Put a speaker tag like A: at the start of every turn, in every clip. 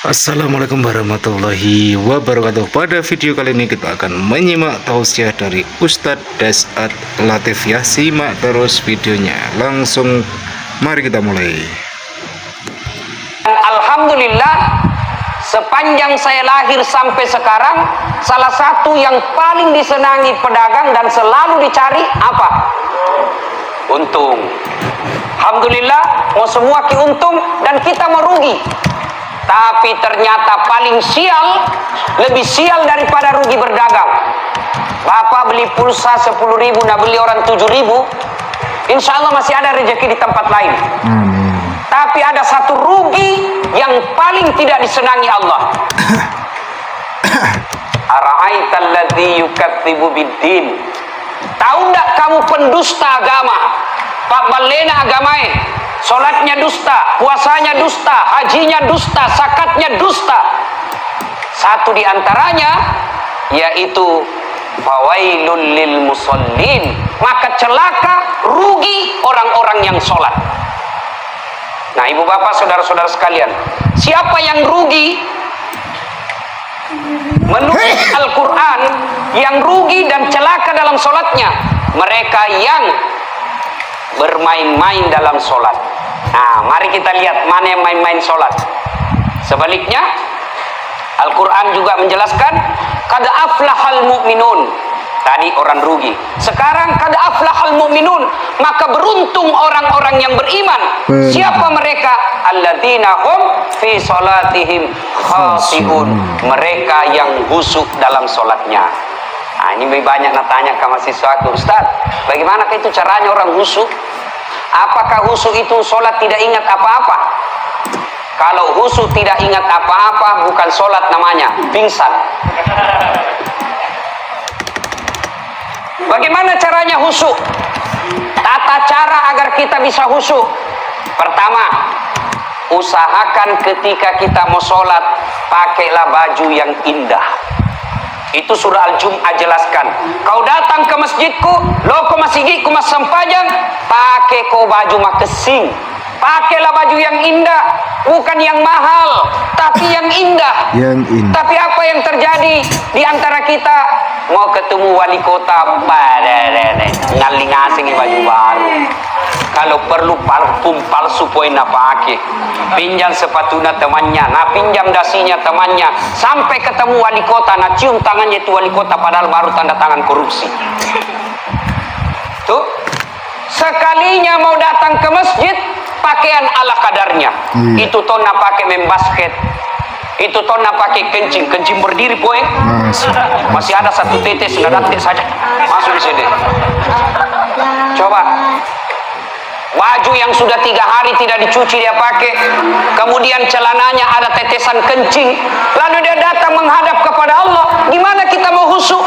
A: Assalamualaikum warahmatullahi wabarakatuh. Pada video kali ini kita akan menyimak tausiah dari Ustadz Dasat Latif ya. Simak terus videonya. Langsung mari kita mulai.
B: Alhamdulillah, sepanjang saya lahir sampai sekarang, salah satu yang paling disenangi pedagang dan selalu dicari apa? Untung. Alhamdulillah, mau semua untung dan kita merugi. Tapi ternyata paling sial, lebih sial daripada rugi berdagang. Bapak beli pulsa 10.000, nak beli orang 7.000, insya Allah masih ada rezeki di tempat lain. Tapi ada satu rugi yang paling tidak disenangi Allah. Ara'aital ladzi yukadzibu biddin. Tahu enggak kamu pendusta agama? Pak balena agamae, solatnya dusta, puasanya dusta, hajinya dusta, zakatnya dusta. Satu di antaranya yaitu fawailul lil musallin, maka celaka, rugi orang-orang yang sholat. Nah, ibu bapak, saudara-saudara sekalian, siapa yang rugi? Menurut Al-Quran, yang rugi dan celaka dalam sholatnya mereka yang bermain-main dalam sholat. Nah, mari kita lihat mana yang main-main sholat. Sebaliknya, Al-Quran juga menjelaskan qad aflahal mu'minun. Tadi orang rugi, sekarang qad aflahal mu'minun, maka beruntung orang-orang yang beriman. Siapa mereka? Alladzina hum fi salatihim khashi'un, mereka yang khusyuk dalam sholatnya. Nah, ini banyak tanya ke mahasiswaku, Ustaz, bagaimana itu caranya orang khusyuk? Apakah khusyuk itu sholat tidak ingat apa-apa? Kalau khusyuk tidak ingat apa-apa, bukan sholat namanya, pingsan. Bagaimana caranya khusyuk? Tata cara agar kita bisa khusyuk. Pertama, usahakan ketika kita mau sholat, pakailah baju yang indah. Itu surah Al-Jum'ah jelaskan. Kau datang ke masjidku, lo ke masjidku mas sempajang, pakai kau baju makesing. Pakailah baju yang indah, bukan yang mahal, tapi yang indah. Tapi apa yang terjadi di antara kita? Mau ketemu wali kota, ngaling asing baju baru. Kalau perlu parfum palsu poin pakai. Pinjam sepatunya temannya, pinjam dasinya temannya, sampai ketemu wali kota, cium tangannya itu wali kota, padahal baru tanda tangan korupsi. Tuh, sekalinya mau datang ke masjid, pakaian ala kadarnya. Itu tona pakai main basket, itu tona pakai kencing berdiri poin. Masih ada satu tetes, nggak saja masuk di sini. Coba baju yang sudah 3 hari tidak dicuci dia pakai, kemudian celananya ada tetesan kencing, lalu dia datang menghadap kepada Allah. Gimana kita mau khusyuk?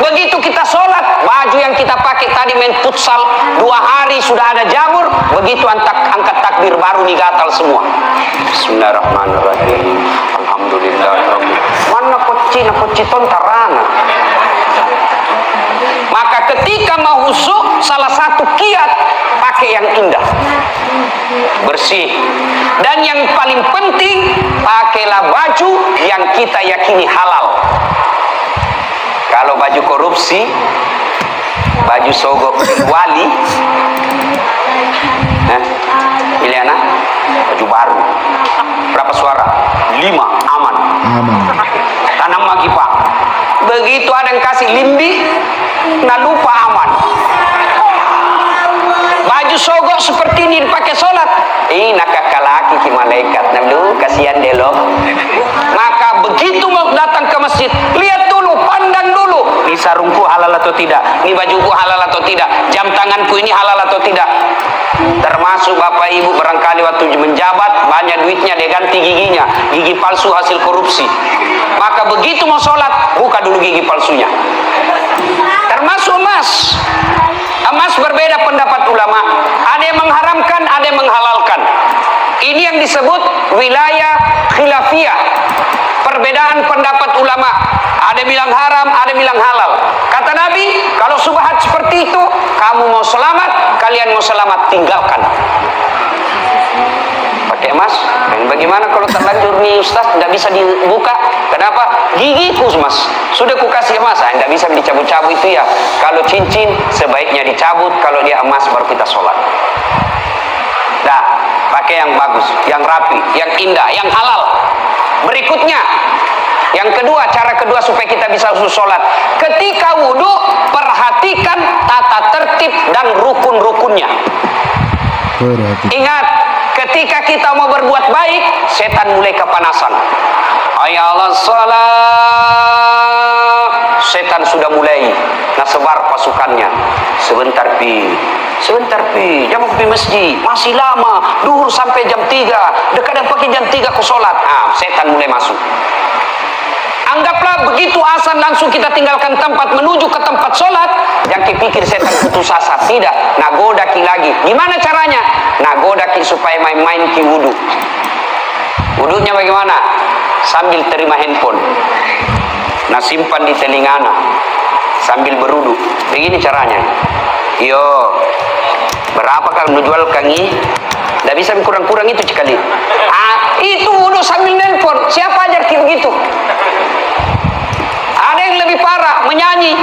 B: Begitu kita sholat, baju yang kita pakai tadi main futsal 2 hari sudah ada jamur, begitu angkat takbir baru digatal semua. Bismillahirrahmanirrahim. Alhamdulillah. Mana koci tontarana. Maka ketika mau khusyuk, salah satu kiat pakai yang indah, bersih, dan yang paling penting pakailah baju yang kita yakini halal. Kalau baju korupsi, baju sogok wali, pilih anak baju baru, berapa suara? 5, aman. Tanam lagi pak. Begitu ada yang kasih limbi, nggak lupa aman. Baju sogok seperti ini dipakai sholat, nak kakalaki ki malaikat, nalu kasihan deh lo. Maka begitu mau datang ke masjid, lihat dulu, pandang dulu, ini sarungku halal atau tidak, ini bajuku halal atau tidak, jam tanganku ini halal atau tidak. Termasuk bapak ibu barangkali waktu menjabat banyak duitnya dia ganti giginya, gigi palsu hasil korupsi. Maka begitu mau sholat, buka dulu gigi palsunya. Termasuk emas berbeda pendapat ulama, ada yang mengharamkan, ada yang menghalalkan. Ini yang disebut wilayah khilafiyah, perbedaan pendapat ulama. Ada yang bilang haram, ada yang bilang halal. Kata Nabi, kalau subhat seperti itu, kamu mau selamat, kalian mau selamat, tinggalkan. Pakai emas. Bagaimana kalau terlanjur nih Ustaz, tidak bisa dibuka. Kenapa? Gigiku mas, sudah ku kasih emas, tidak bisa dicabut-cabut itu ya. Kalau cincin sebaiknya dicabut, kalau dia emas baru kita sholat. Dah, pakai yang bagus, yang rapi, yang indah, yang halal. Berikutnya, yang kedua, cara kedua supaya kita bisa sholat. Ketika wudhu, perhatikan tata tertib dan rukun-rukunnya. Ingat, ketika kita mau berbuat baik, setan mulai kepanasan. Ayalah salat, setan sudah mulai sebar pasukannya. Sebentar pi, jam pergi masjid, masih lama, duhur sampai jam 3, kadang pakai jam 3 ke sholat. Setan mulai masuk. Anggaplah begitu azan langsung kita tinggalkan tempat menuju ke tempat sholat. Jangan pikir setan putus asa. Tidak, nagoda ki lagi. Gimana caranya? Nagoda ki supaya main-main ki wudhu. Wudhunya bagaimana? Sambil terima handphone, simpan di telinga sambil berwudhu. Begini caranya. Yo, berapa kan menjual kangi? Tidak bisa kurang-kurang itu sekali. Itu wudhu sambil nelpon. Siapa ajar ki begitu? Ada yang lebih parah, menyanyi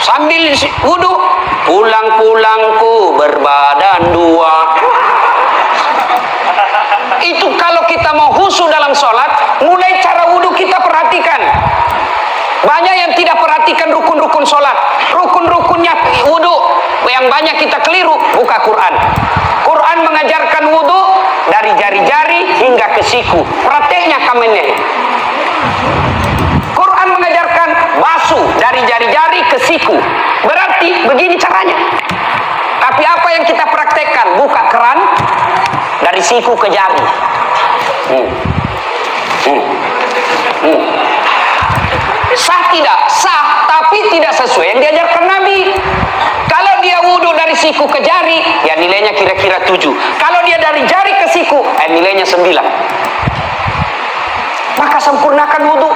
B: sambil wudhu. Pulang-pulangku berbadan dua. Itu kalau kita mau khusyuk dalam sholat, mulai cara wudhu kita perhatikan. Banyak yang tidak perhatikan rukun-rukun sholat, rukun-rukunnya wudhu. Yang banyak kita keliru. Buka Quran. Quran mengajarkan wudhu dari jari-jari hingga ke siku. Prakteknya kamennya. Quran mengajarkan basuh dari jari-jari ke siku. Berarti begini caranya. Tapi apa yang kita praktekkan? Buka keran dari siku ke jari. Sah tidak? Sah, tapi tidak sesuai yang diajarkan Nabi. Kalau dia wudhu dari siku ke jari, ya nilainya kira-kira 7. Kalau dia dari jari ke siku, nilainya 9. Maka sempurnakan wudhu.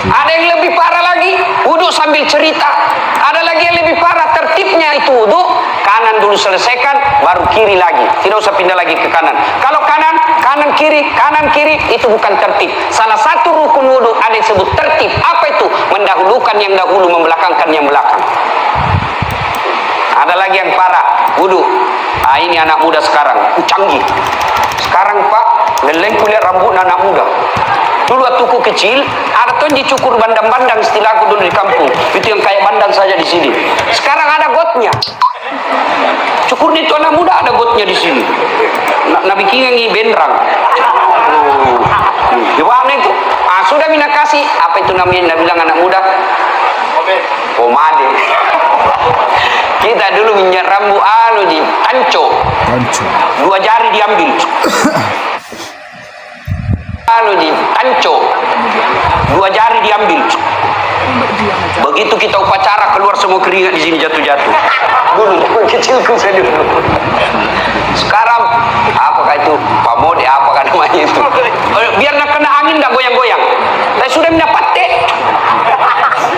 B: Ada yang lebih parah lagi, wudhu sambil cerita. Ada lagi yang lebih parah, tertibnya itu wudhu, kanan dulu selesaikan, baru kiri lagi. Tidak usah pindah lagi ke kanan. Kalau kanan kiri, itu bukan tertib. Salah satu rukun wudhu ada yang disebut tertib. Apa itu? Mendahulukan yang dahulu, membelakangkan yang belakang. Ada lagi yang parah, wudhu. Ini anak muda sekarang, canggih. Sekarang Pak, leleng kulihat rambut anak muda. Dulu waktu ku kecil, ada tuh dicukur bandang-bandang, istilahku dulu di kampung. Itu yang kayak bandang saja di sini. Sekarang ada gotnya. Cukur itu anak muda ada gotnya di sini. Nabi kingi bendrang. Di mana itu? Sudah mina kasih. Apa itu namanya? Nabi bilang anak muda. Pomade. Kita dulu minyak rambut di tanco. 2 jari diambil. Di tanco 2 jari diambil. Begitu kita upacara keluar semua keringat di sini jatuh-jatuh. Dulu kecilku saya dulu. Sekarang apakah itu pamode apakah namanya itu? Biar nak kena angin enggak goyang-goyang. Saya sudah mendapat.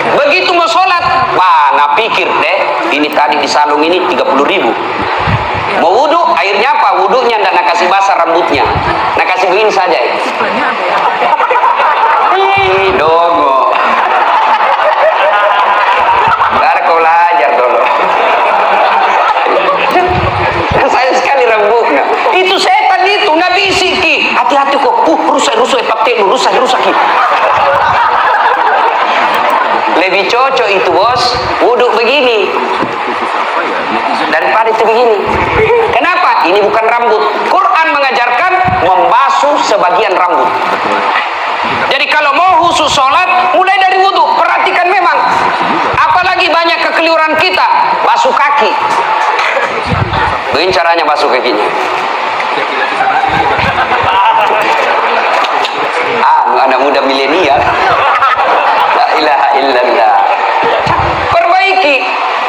B: Begitu mau sholat, nak pikir deh, ini tadi di salung ini 30.000. Mau wudhu, airnya apa? Wudhunya ndak nak kasih basah rambutnya, nak kasih begini saja. Dongo. Ntar kau belajar dulu. Sayang sekali rambutnya. Itu setan itu, Nabi isiki. Hati-hati kok. Rusak pakai rusak. Lebih cocok itu bos, wudhu begini daripada itu begini. Kenapa? Ini bukan rambut. Quran mengajarkan membasuh sebagian rambut. Jadi kalau mau khusus sholat, mulai dari wudhu. Perhatikan memang. Apalagi banyak kekeliruan kita, basuh kaki. Begini caranya basuh kakinya. Anak muda milenial. La ilaha illallah. Perbaiki.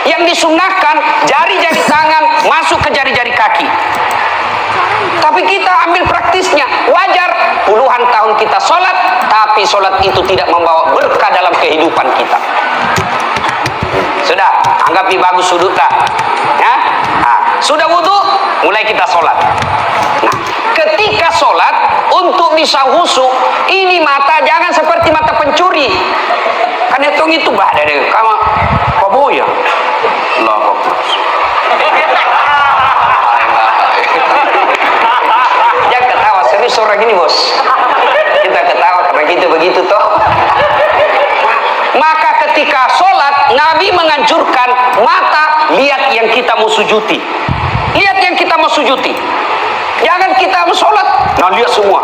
B: Yang disunnahkan jari-jari tangan masuk ke jari-jari kaki. Tapi kita ambil praktisnya. Wajar puluhan tahun kita sholat, tapi sholat itu tidak membawa berkah dalam kehidupan kita. Sudah, anggap ini bagus sudut tak? Ya? Sudah wudhu, mulai kita sholat. Nah, ketika sholat, untuk bisa husu, ini mata jangan seperti mata pencuri. Kan itu bahaya deh, kamu paboya. Allah Akbar. Jangan ketawa, serius orang ini bos. Kita ketawa karena kita begitu toh. Maka ketika sholat, Nabi menganjurkan mata lihat yang kita mau sujuti. Lihat yang kita mau sujuti. Jangan kita mau sholat, nah lihat semua.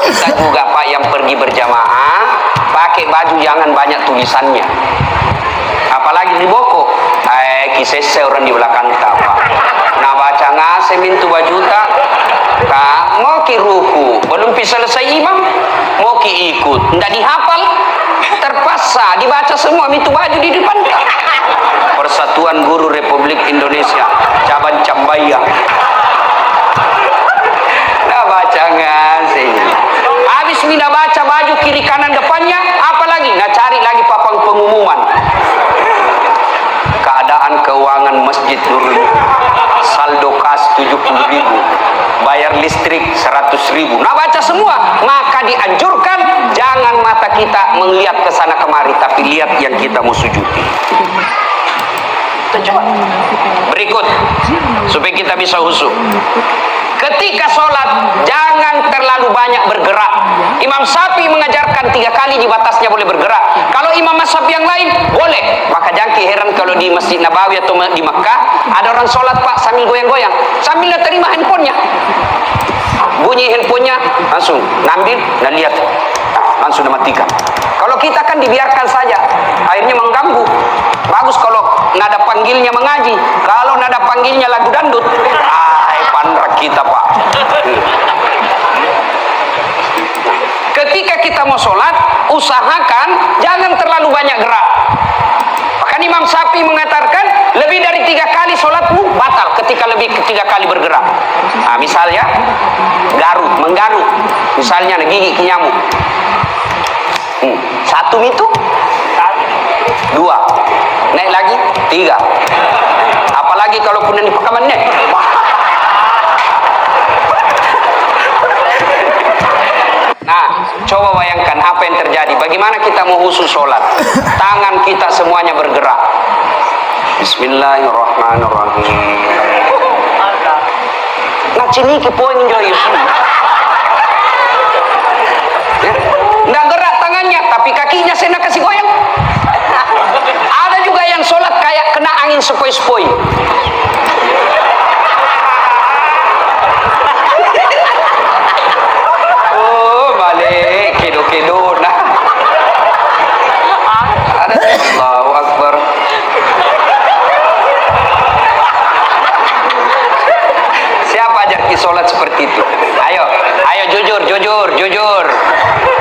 B: Kita juga Pak yang pergi berjamaah, pakai baju jangan banyak tulisannya. Apalagi di boko, kisah orang di belakang kita Pak. Nah baca ngase mintu baju tak, Kak mau ki ruku, belum selesai imam, mau ki ikut, ndak dihafal, terpaksa dibaca semua mintu baju di depan Kak. Persatuan Guru Republik Indonesia, Cabang Cambaya. Nah baca ngase. Habis mina baca baju kiri kanan depannya, apalagi nah cari lagi papan pengumuman. Keadaan keuangan Masjid Nurul, saldo kas 70.000, bayar listrik 100.000. Nah baca semua, maka dianjurkan jangan mata kita melihat ke sana kemari, tapi lihat yang kita mau sujudi. Berikut supaya kita bisa khusyuk. Ketika sholat jangan terlalu banyak bergerak. Imam Syafi'i mengajarkan 3 kali di batasnya boleh bergerak. Kalau imam mazhab yang lain boleh. Maka jangan heran kalau di Masjid Nabawi atau di Mekah ada orang sholat Pak sambil goyang-goyang, sambil terima handphonenya. Bunyi handphonenya langsung ngambil dan lihat, langsung dimatikan. Kalau kita kan dibiarkan saja, akhirnya mengganggu. Bagus kalau nada panggilnya mengaji, kalau nada panggilnya lagu dangdut, pandrak kita Pak. Ketika kita mau sholat, usahakan jangan terlalu banyak gerak. Bahkan Imam Syafi'i mengatakan lebih dari 3 kali sholatmu batal ketika lebih 3 kali bergerak. Nah, misalnya menggaruk, misalnya gigi ke nyamuk. 1 itu 2, naik lagi 3. Apalagi kalau punya di pekamannya. Nah, coba bayangkan apa yang terjadi. Bagaimana kita mau khusyuk sholat? Tangan kita semuanya bergerak. Bismillahirrahmanirrahim. Nah, sini ke poin Joyus. Nggak gerak tangannya, tapi kakinya saya nak kasih goyang. Ada juga yang sholat kayak kena angin sepoi-sepoi. Oh, balik kido-kido. Nah, ada Allahu Akbar. Siapa ajar sholat seperti itu? Ayo jujur.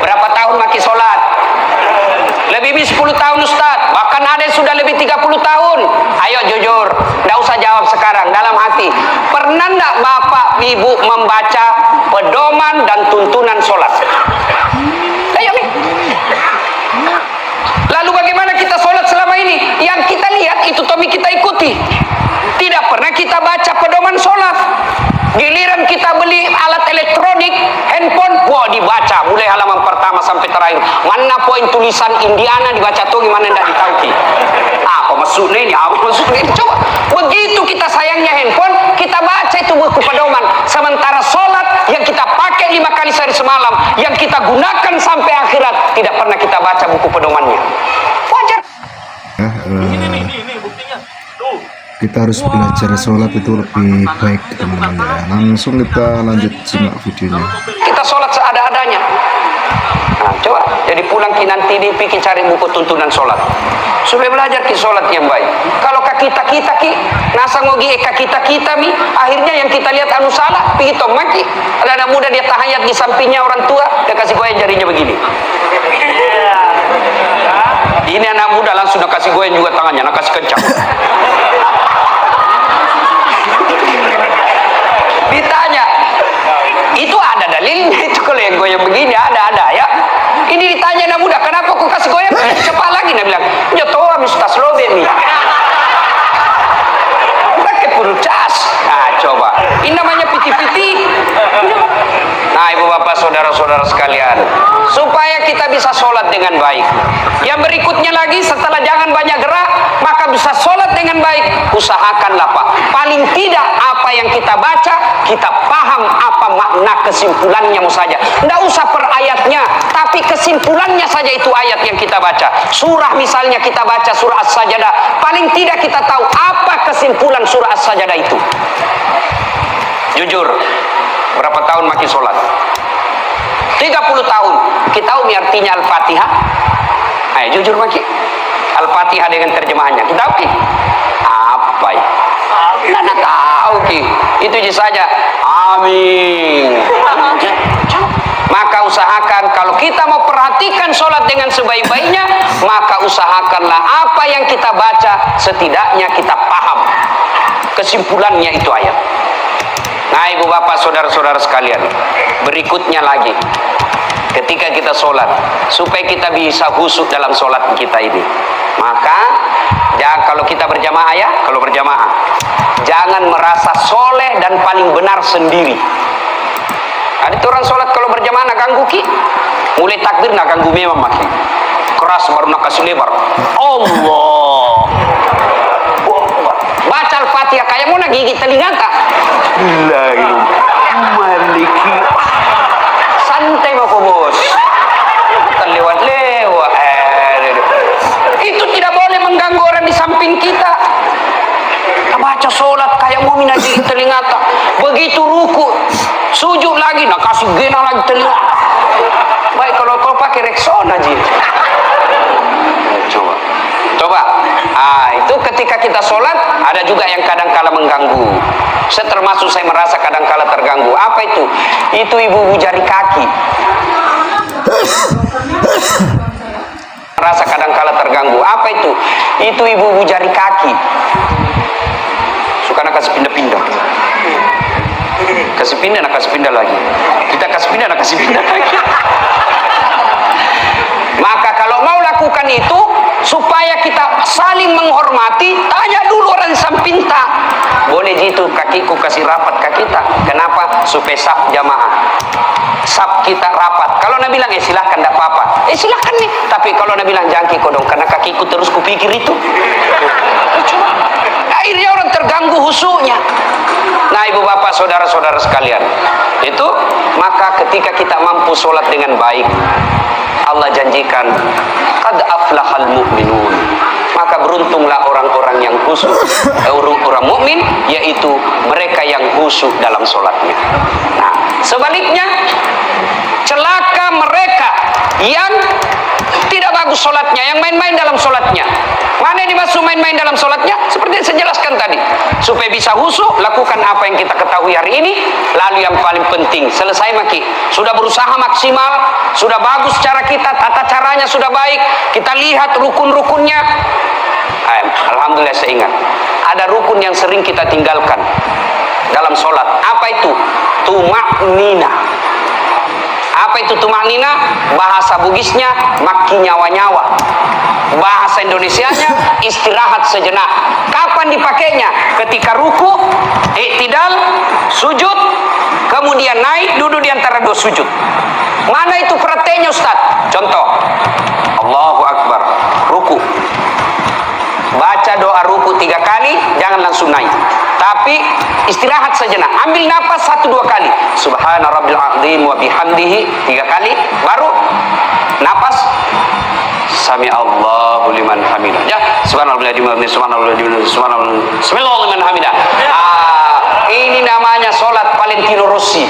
B: Berapa tahun maki sholat? Lebih 10 tahun Ustaz. Bahkan ada yang sudah lebih 30 tahun. Ayo jujur. Tidak usah jawab sekarang. Dalam hati. Pernah tidak Bapak Ibu membaca pedoman dan tuntunan sholat? Ayo nih. Lalu bagaimana kita sholat selama ini? Yang kita lihat itu Tommy kita ikuti. Tidak pernah kita baca pedoman sholat. Giliran kita beli alat elektronik, handphone, wah dibaca mulai halaman pertama sampai terakhir. Mana poin tulisan Indiana dibaca tuh gimana tidak ditahu. Apa maksudnya ini? Coba. Begitu kita sayangnya handphone, kita baca itu buku pedoman. Sementara sholat yang kita pakai 5 kali sehari semalam, yang kita gunakan sampai akhirat, tidak pernah kita baca buku pedomannya. Wajar.
C: Ini buktinya. Tuh.
A: Kita harus belajar sholat itu lebih baik teman-teman ya. Langsung kita lanjut simak videonya.
B: Kita sholat seada-adanya. Nah, coba jadi pulang nanti pikir cari buku tuntunan sholat supaya belajar ki sholat yang baik. Kalau kita nasa ngogi kita mi, akhirnya yang kita lihat anu salah pergi tomaki. Ada anak muda dia tahayat di sampingnya orang tua, dia kasih goyang jarinya begini. Ini anak muda langsung nak kasih goyang juga tangannya, nak kasih kencang. Ditanya, itu ada dalilnya itu kalau yang goyang begini ada ya. Ini ditanya anak muda, kenapa kau kasih goyang? Cepat lagi, dia bilang, ya toh habis tas lobe nih. Pakai puru cas. Nah coba, ini namanya piti-piti. Nah ibu bapak saudara-saudara sekalian, supaya kita bisa sholat dengan baik. Yang berikutnya lagi, setelah jangan banyak gerak, maka bisa sholat dengan baik. Usahakanlah Pak, paling tidak apa yang kita baca, kita paham apa makna kesimpulannya saja. Tidak usah per ayatnya, tapi kesimpulannya saja itu ayat yang kita baca. Surah misalnya kita baca surah As-Sajdah, paling tidak kita tahu apa kesimpulan surah As-Sajdah itu. Jujur, berapa tahun makin sholat? 30 tahun. Kita tahu artinya Al-Fatihah? Ayo jujur makin. Al-Fatihah dengan terjemahannya. Kita tahu ki? Apa ya? Tidak tahu ki. Itu saja. Amin. Maka usahakan kalau kita mau perhatikan sholat dengan sebaik-baiknya, maka usahakanlah apa yang kita baca setidaknya kita paham kesimpulannya itu ayat. Nah ibu bapak saudara-saudara sekalian, berikutnya lagi, ketika kita sholat, supaya kita bisa khusyuk dalam sholat kita ini, maka kalau kita berjamaah ya, kalau berjamaah, jangan merasa soleh dan paling benar sendiri. Ada orang sholat kalau berjamaah nak ganggu ki, mulai takbir nak ganggu memang makin keras baru nak kasih lebar. Allah, baca Al-Fatihah kayak mau nak gigit telinga tak? Maliki, santai mau bos, terlewat-lewat. Itu tidak boleh mengganggu orang di samping kita. Kita baca sholat kayak mau mina gigit telinga tak? Begitu ruku, sujud lagi, nak kasih gena lagi telinga. Baik kalau kau pakai Rexona aja. Coba. Itu ketika kita sholat, ada juga yang kadang-kala mengganggu. Termasuk saya merasa kadang-kala terganggu. Apa itu? Itu ibu-ibu jari kaki. Merasa kadang-kala terganggu. Apa itu? Itu ibu-ibu jari kaki. Suka nak kasih pindah-pindah. Kasih pindah, nak kasih pindah lagi. Kita kasih pindah, nak kasih pindah lagi. Maka kalau mau lakukan itu, supaya kita saling menghormati, tanya dulu orang samping tak. Boleh gitu kakiku kasih rapat ke kita. Kenapa? Supaya saf jamaah, saf kita rapat. Kalau Nabi bilang silahkan, tidak apa-apa. Silahkan nih. Tapi kalau Nabi bilang jangan kiko dong, karena kakiku terus kupikir itu. Akhirnya orang terganggu khusyuknya. Nah ibu bapak saudara-saudara sekalian, itu maka ketika kita mampu sholat dengan baik, Allah janjikan qad aflahal mu'minun, maka beruntunglah orang-orang yang khusyuk, orang mukmin, yaitu mereka yang khusyuk dalam sholatnya. Nah sebaliknya, celaka mereka yang tidak bagus sholatnya, yang main-main dalam sholatnya. Mana yang dimaksud main-main dalam sholatnya? Seperti yang saya jelaskan tadi, supaya bisa khusyuk, lakukan apa yang kita ketahui hari ini. Lalu yang paling penting, selesai maki, sudah berusaha maksimal, sudah bagus cara kita, tata caranya sudah baik, kita lihat rukun-rukunnya. Alhamdulillah saya ingat, ada rukun yang sering kita tinggalkan dalam sholat. Apa itu? Tumaknina. Apa itu tumaknina? Bahasa Bugisnya maki nyawa-nyawa. Bahasa Indonesianya istirahat sejenak. Kapan dipakainya? Ketika ruku, i'tidal, sujud, kemudian naik, duduk di antara dua sujud. Mana itu prakteknya Ustaz? Contoh, Allahu Akbar, ruku. Baca doa ruku 3 kali, jangan langsung naik. Tapi istirahat sejenak, ambil napas 1-2 kali. Subhana rabbil azim wa bihamdihi 3 kali, baru napas. Sami Allahu liman hamidah. Ya, subhanallah subhanallah liman hamidah. Ini namanya sholat Valentino Rossi.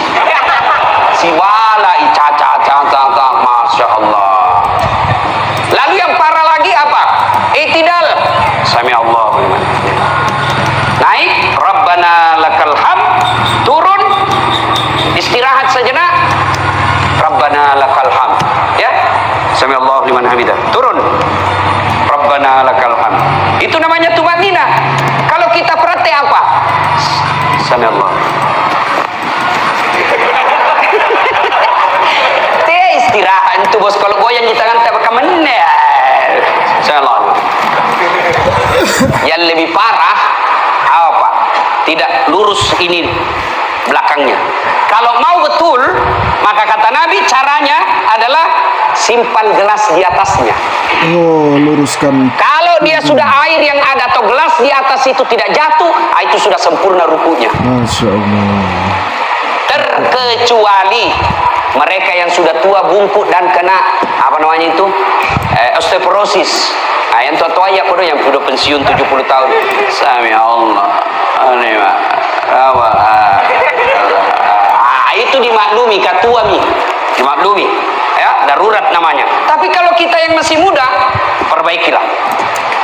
B: Si bala caca, masya Allah. Lalu yang parah lagi apa? I'tidal. Sami Allahu liman hamidah. Naik, Rabbana lakal hamd, turun, istirahat sejenak, Rabbana lakal hamd. Ya, Sami Allahu liman hamidah. Turun, Rabbana lakal hamd. Itu namanya tumaknina. Kalau kita praktek apa? Sami Allah. Istirahat itu bos, kalau goyang di tangan tak bakal meneh. Salah. Yang lebih parah apa? Tidak lurus ini belakangnya. Kalau mau betul, maka kata Nabi simpan gelas di atasnya.
D: Oh, luruskan.
B: Kalau dia sudah air yang ada atau gelas di atas itu tidak jatuh, itu sudah sempurna rukunya.
D: Masya Allah.
B: Terkecuali mereka yang sudah tua bungkuk dan kena apa namanya itu osteoporosis. Yang tua-tua ya kodo yang sudah pensiun 70 tahun. Sami Allah. Itu dimaklumi katua mi. Dimaklumi. Ya, darurat namanya. Tapi kalau kita yang masih muda, perbaikilah.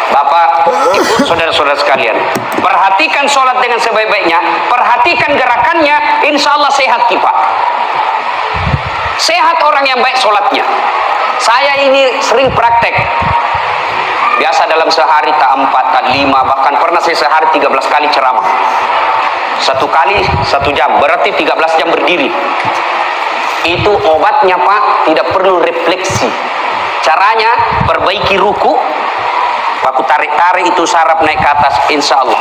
B: Bapak, Ibu, saudara-saudara sekalian, perhatikan sholat dengan sebaik-baiknya, perhatikan gerakannya, insya Allah sehat kita. Sehat orang yang baik sholatnya. Saya ini sering praktek. Biasa dalam sehari tak 4, tak 5, bahkan pernah saya sehari 13 kali ceramah. 1 kali 1 jam, berarti 13 jam berdiri. Itu obatnya Pak, tidak perlu refleksi. Caranya, perbaiki ruku, aku tarik-tarik itu saraf naik ke atas, insya Allah.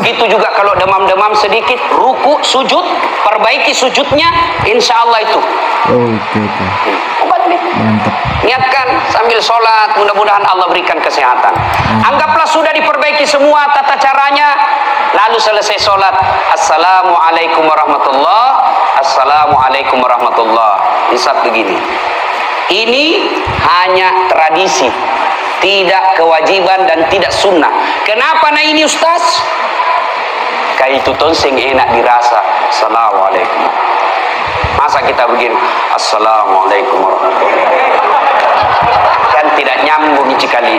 B: Begitu juga kalau demam-demam sedikit, ruku, sujud, perbaiki sujudnya, insya Allah itu.
D: Oke.
B: Obat nih.
D: Mantap.
B: Niatkan sambil sholat, mudah-mudahan Allah berikan kesehatan. Anggaplah sudah diperbaiki semua tata caranya, lalu selesai sholat, Assalamualaikum warahmatullahi, Assalamualaikum warahmatullahi. Isap begini. Ini hanya tradisi, tidak kewajiban dan tidak sunnah. Kenapa nah ini Ustaz? Kayak itu tonseng enak dirasa. Assalamualaikum. Masa kita begini, Assalamualaikum warahmatullahi wabarakatuh. Kan tidak nyambung sekali.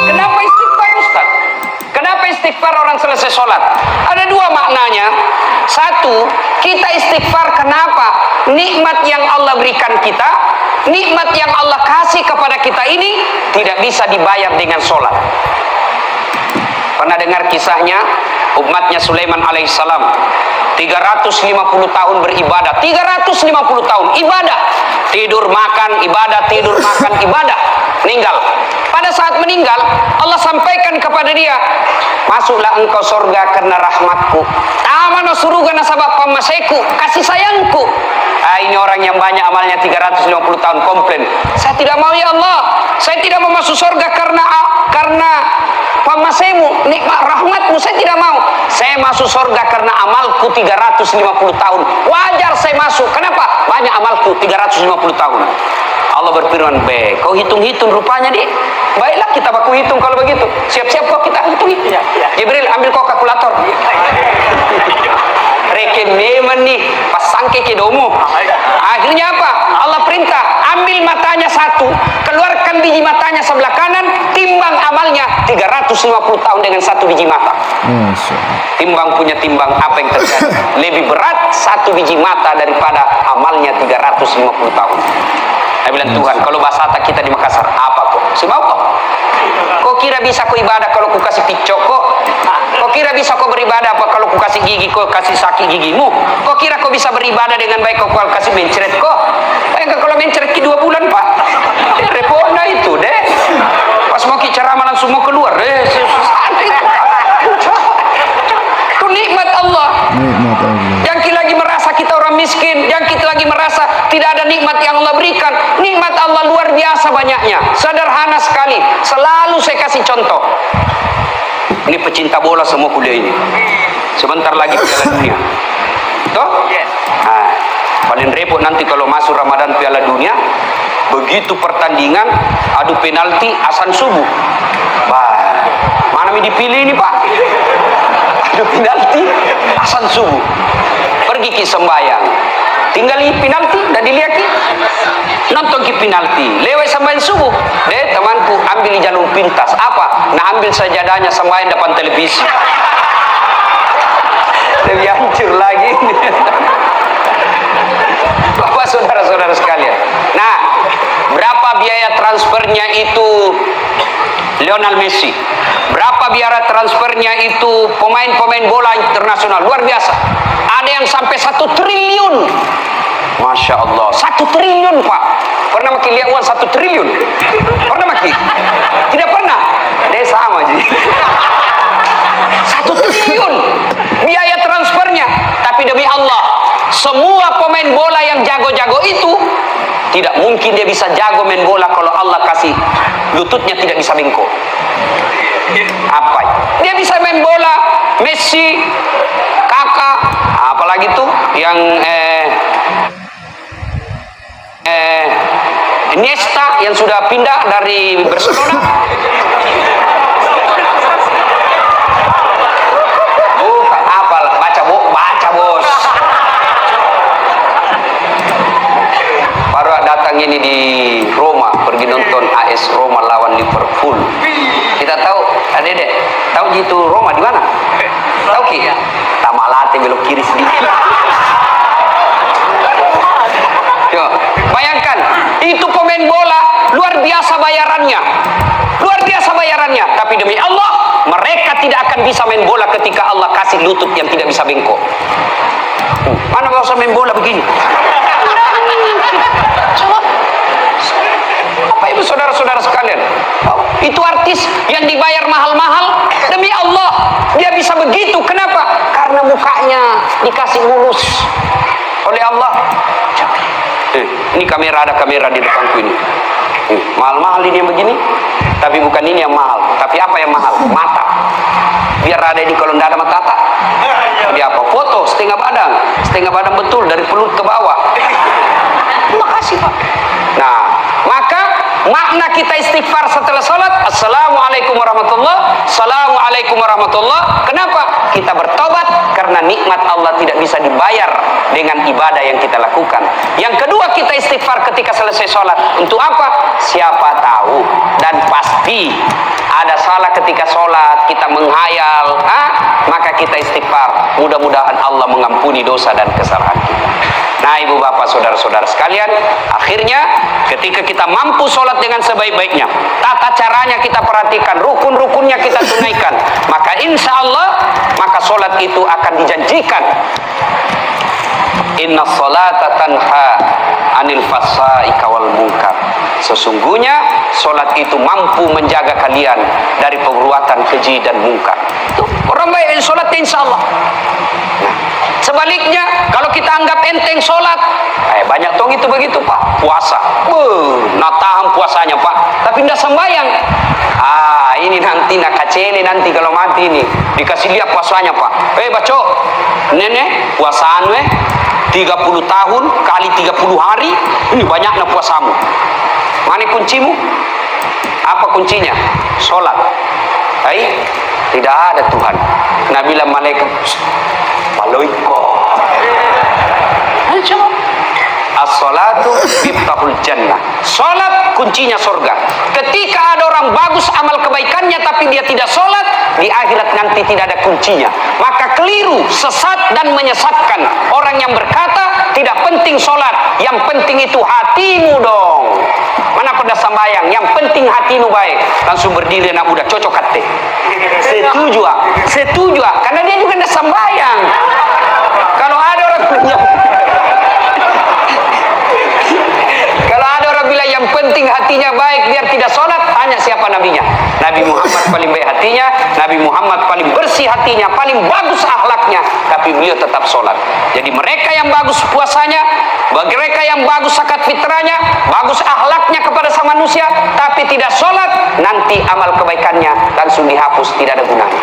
B: Kenapa istighfar Ustaz? Kenapa istighfar orang selesai sholat? Ada 2 maknanya. 1, kita istighfar kenapa? Nikmat yang Allah berikan kita, nikmat yang Allah kasih kepada kita ini tidak bisa dibayar dengan sholat. Pernah dengar kisahnya umatnya Sulaiman alaihissalam 350 tahun beribadah, 350 tahun ibadah, tidur makan ibadah, tidur makan ibadah, meninggal. Pada saat meninggal, Allah sampaikan kepada dia, masuklah engkau surga karena rahmatku, tamana surga nasabab pamaseku, kasih sayangku. Ini orang yang banyak amalnya 350 tahun komplain, saya tidak mau ya Allah, saya tidak mau masuk surga karena pamasemu, nikmat rahmatmu, saya tidak mau. Saya masuk surga karena amalku 350 tahun. Wajar saya masuk. Kenapa? Banyak amalku 350 tahun. Allah berfirman, kau hitung-hitung rupanya di. Baiklah kita baku hitung kalau begitu. Siap-siap kau kita hitung. Jibril ambil kau kalkulator. Rekememan nih, pasang ke domo. Akhirnya apa? Allah perintah, ambil matanya 1, keluarkan biji matanya sebelah kanan, timbang amalnya 350 tahun dengan 1 biji mata. Timbang punya timbang, apa yang terjadi? Lebih berat 1 biji mata daripada amalnya 350 tahun. Saya bilang, Tuhan, kalau bahasa kita di Makassar, apa kok? Sebab kok? Kok kira bisa kau ibadah kalau ku kasih picok kok? Kok kira bisa kau beribadah apa kalau ku kasih gigi kau kasih sakit gigimu? Kok kira kau bisa beribadah dengan baik kau kasih mencret kok? Bayangkan kalau mencret 2 bulan Pak, repotnya itu deh. Pas mau ceramah langsung mau keluar deh. Itu nikmat Allah.
D: Nikmat Allah.
B: Yang kita lagi merasa kita orang miskin, yang kita lagi merasa tidak ada nikmat yang Allah berikan. Nikmat Allah luar biasa banyaknya, sederhana sekali. Selalu saya kasih contoh. Ini pecinta bola semua kuliah ini. Sebentar lagi Piala Dunia. Toh? Nah, paling repot nanti kalau masuk Ramadan Piala Dunia, begitu pertandingan adu penalti azan subuh. Bah, mana yang dipilih ini Pak? Adu penalti azan subuh. Pergi ke sembayang, tinggal penalti dan dilihat nonton ke penalti lewat sembahyang subuh deh temanku ambil jalur pintas apa nah ambil sajadahnya sembahyang depan televisi lebih hancur lagi. Bapak saudara-saudara sekalian, nah berapa biaya transfernya itu Lionel Messi, berapa biaya transfernya itu pemain-pemain bola internasional luar biasa, ada yang sampai 1 triliun. Masya Allah, 1 triliun Pak. Pernah makin lihat uang 1 triliun? Pernah makin? Tidak pernah. Dia sama aja. 1 triliun biaya transfernya. Tapi demi Allah, semua pemain bola yang jago-jago itu tidak mungkin dia bisa jago main bola kalau Allah kasih lututnya tidak bisa bengkok. Apa? Dia bisa main bola, Messi, Kakak, apalagi tuh yang Iniesta yang sudah pindah dari Barcelona. Apa? Baca bos. Baru datang ini di Roma, pergi nonton AS Roma lawan Liverpool. Kita tahu, Dede, tahu gitu Roma di mana? Tahu ki? Tamalate belok kiri sedikit. Yo, bayangkan, itu pemain bola luar biasa bayarannya. Luar biasa bayarannya, tapi demi Allah, mereka tidak akan bisa main bola ketika Allah kasih lutut yang tidak bisa bengkok. Mana bisa main bola begini? Bapak Ibu saudara-saudara sekalian, itu artis yang dibayar mahal-mahal demi Allah dia bisa begitu. Kenapa? Karena mukanya dikasih mulus oleh Allah. Ini kamera, ada kamera di depanku ini. Mahal-mahal ini yang begini, tapi bukan ini yang mahal. Tapi apa yang mahal? Mata. Biar ada ini kalau tidak ada mata. Jadi apa? Foto setengah badan betul dari perut ke bawah. Terima kasih Pak. Nah, maka makna kita istighfar setelah sholat, assalamualaikum warahmatullah, assalamualaikum warahmatullah. Kenapa? Kita bertobat karena nikmat Allah tidak bisa dibayar dengan ibadah yang kita lakukan. Yang kedua, kita istighfar ketika selesai sholat. Untuk apa? Siapa tahu dan pasti ada salah ketika sholat, kita menghayal, maka kita istighfar. Mudah-mudahan Allah mengampuni dosa dan kesalahan kita. Nah, ibu bapak saudara-saudara sekalian, akhirnya ketika kita mampu sholat dengan sebaik-baiknya, tata caranya kita perhatikan, rukun-rukunnya kita tunaikan, maka insya Allah maka sholat itu akan dijanjikan. Inna sholata tanha anil fassaika wal munkar. Sesungguhnya sholat itu mampu menjaga kalian dari perbuatan keji dan mungkar. Itu orang baik yang sholat insya Allah. Nah, sebaliknya kalau kita anggap enteng sholat, banyak tong itu begitu Pak, puasa, nak tahan puasanya Pak, tapi tidak sembahyang. Ini nanti nak kacele nanti kalau mati ini dikasih lihat puasanya Pak. Baco, nenek puasaan 30 tahun kali 30 hari, ini banyaknya puasamu. Mana kuncimu? Apa kuncinya? Sholat. Tidak ada Tuhan. Nabi bilang malaikat, Baloiko. As-salatu miftahul jannah. Salat kuncinya surga. Ketika ada orang bagus amal kebaikannya tapi dia tidak salat, di akhirat nanti tidak ada kuncinya. Maka keliru, sesat dan menyesatkan orang yang berkata tidak penting salat, yang penting itu hatimu dong. Mana pada sambayang, yang penting hatimu baik. Langsung berdiri anak muda, cocok hati. Setuju, karena dia juga tidak sambayang. Kalau ada orang bilang yang penting hatinya baik biar tidak sholat, tanya siapa nabinya. Nabi Muhammad paling baik hatinya, Nabi Muhammad paling bersih hatinya, paling bagus akhlaknya, tapi beliau tetap sholat. Jadi mereka yang bagus puasanya, mereka yang bagus zakat fitrahnya, bagus akhlaknya kepada sama manusia, tapi tidak sholat, nanti amal kebaikannya langsung dihapus, tidak ada gunanya.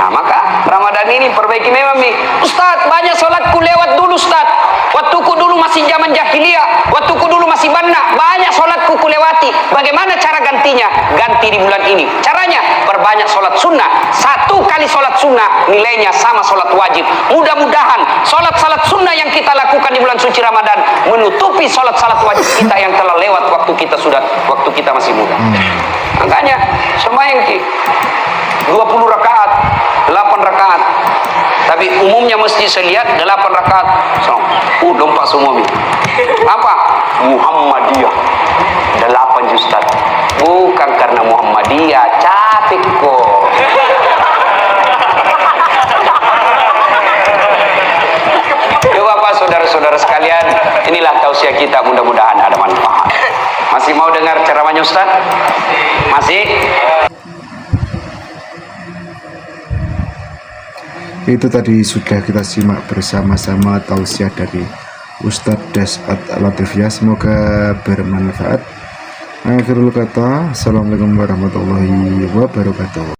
B: Nah, maka Ramadan ini perbaiki memang nih. Ustaz, banyak sholatku lewat dulu Ustaz. Waktuku dulu masih zaman jahiliyah, waktuku dulu masih banna, banyak sholatku kulewati. Bagaimana cara gantinya? Ganti di bulan ini. Caranya, perbanyak sholat sunnah. 1 kali sholat sunnah nilainya sama sholat wajib. Mudah-mudahan sholat-sholat sunnah yang kita lakukan di bulan suci Ramadan menutupi sholat-sholat wajib kita yang telah lewat waktu kita masih muda. Makanya sembahyang 20 rakaat, 8 rakaat. Tapi umumnya mesti saya lihat 8 rakaat. Dompak semua ini. Apa? Muhammadiyah. 8 Ustaz. Bukan karena Muhammadiyah, capek kok. Ya Bapak, saudara-saudara sekalian, inilah tausiah kita, mudah-mudahan ada manfaat. Masih mau dengar ceramahnya Ustaz? Masih?
D: Itu tadi sudah kita simak bersama-sama tausiah dari Ustadz Desat Latif ya, semoga bermanfaat. Akhirul kata, assalamualaikum warahmatullahi wabarakatuh.